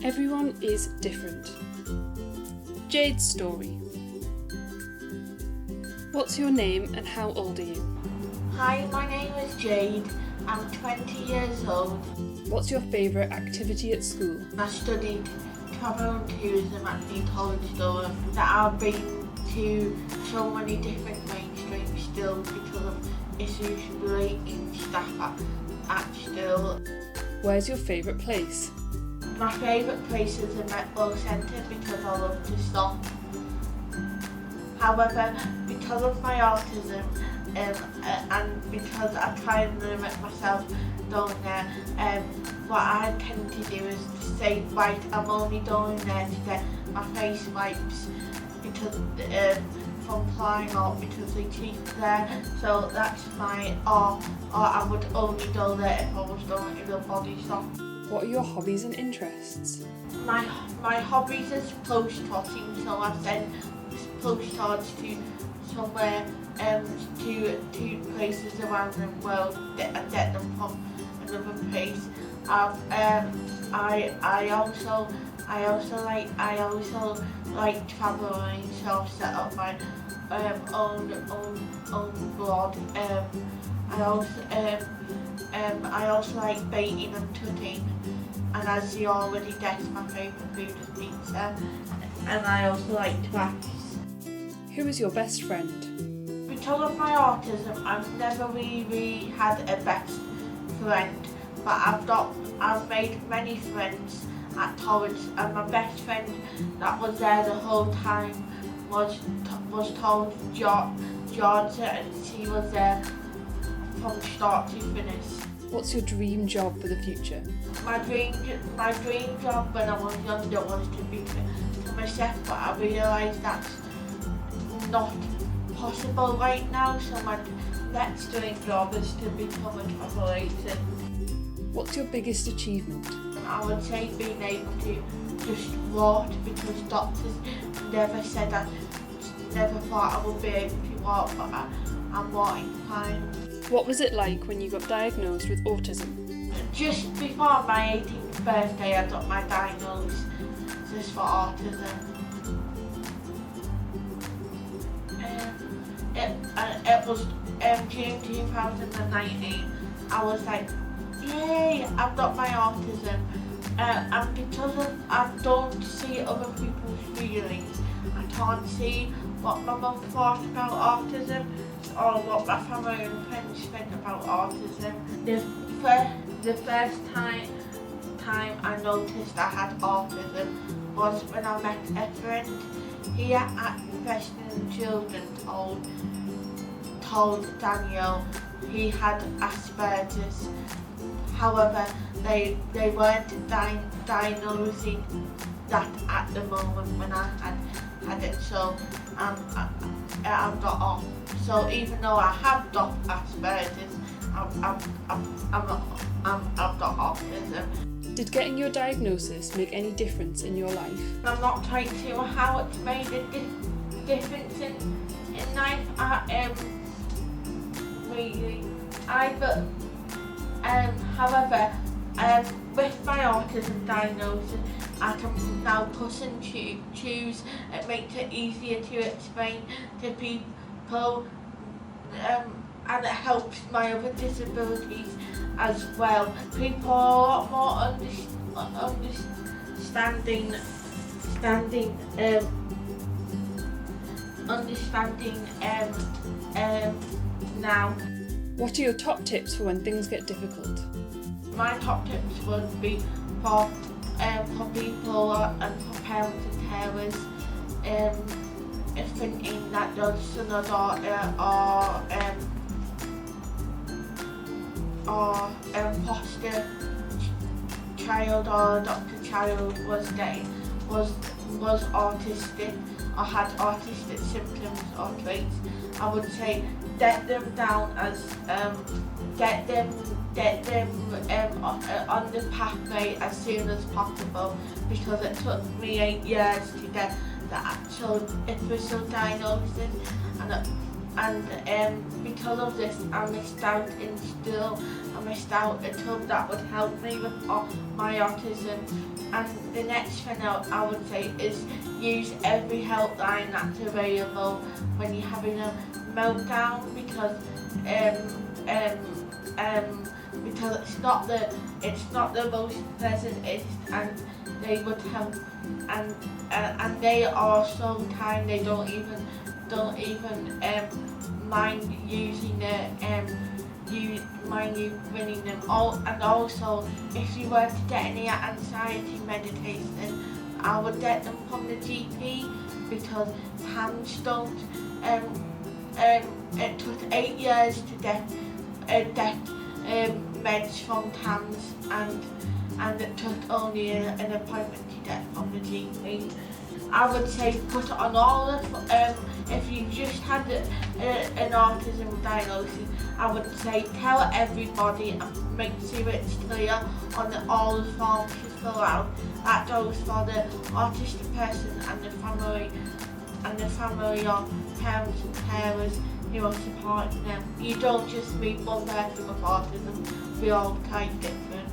Everyone is different. Jade's story. What's your name and how old are you? Hi, my name is Jade. I'm 20 years old. What's your favourite activity at school? I studied travel and tourism at the College Durham. That I've been to so many different mainstream still because of issues relating staff at still. Where's your favourite place? My favourite place is the Bradburn Centre because I love to stop. However, because of my autism and because I try and limit myself down there, what I tend to do is to say, right, I'm only going there to get my face wipes because from flying out because they cheap there. So that's my or I would only go there if I was going to the body shop. What are your hobbies and interests? My hobbies is post-trotting, so I send postcards to somewhere to places around the world and get them from another place. I also like travelling, so I've set up my own blog. I also like baking and cooking, and as you already guessed, my favourite food is pizza, and I also like to act. Who is your best friend? Because of my autism, I've never really had a best friend, but I've made many friends at Torrance, and my best friend that was there the whole time was told Georgia, and she was there from start to finish. What's your dream job for the future? My dream job when I was younger was to become a chef, but I realised that's not possible right now, so my next dream job is to become a travel agent. What's your biggest achievement? I would say being able to just walk, because doctors never thought I would be able to walk, but I'm walking fine. What was it like when you got diagnosed with autism? Just before my 18th birthday, I got my diagnosis for autism. It was June 2019. I was like, yay, I've got my autism. And because I don't see other people's feelings, I can't see what my mum thought about autism or what my family and friends think about autism. The first time I noticed I had autism was when I met a friend here at Professional Children told Daniel he had Asperger's. However, they weren't diagnosing that at the moment when I had it, so I've got off. So even though I have got Asperger's, I've got autism. Did getting your diagnosis make any difference in your life? I'm not quite sure how it's made a difference in life. However, with my autism diagnosis, I can now push and choose. It makes it easier to explain to people, and it helps my other disabilities as well. People are a lot more understanding now. What are your top tips for when things get difficult? My top tips would be for people and for parents and carers thinking that their son or daughter or foster child or adopted child was autistic or had autistic symptoms or traits. I would say get them down as get them on the pathway as soon as possible, because it took me 8 years to get the actual official diagnosis, because of this, I missed out in school. I missed out a tub that would help me with my autism. And the next thing I would say is use every helpline that's available when you're having a meltdown, because it's not the most pleasant, and they would help, and they are so kind, they don't even mind using mind you ringing them. And also, if you were to get any anxiety medication, I would get them from the GP, because TAMS don't. It took 8 years to get meds from TAMS, and it took only an appointment to get from the GP. I would say put it on all of, if you just had an autism diagnosis, I would say tell everybody and make sure it's clear on all the forms you fill out. That goes for the autistic person and the family or parents and carers who are supporting them. You don't just meet one person with autism, we all quite different.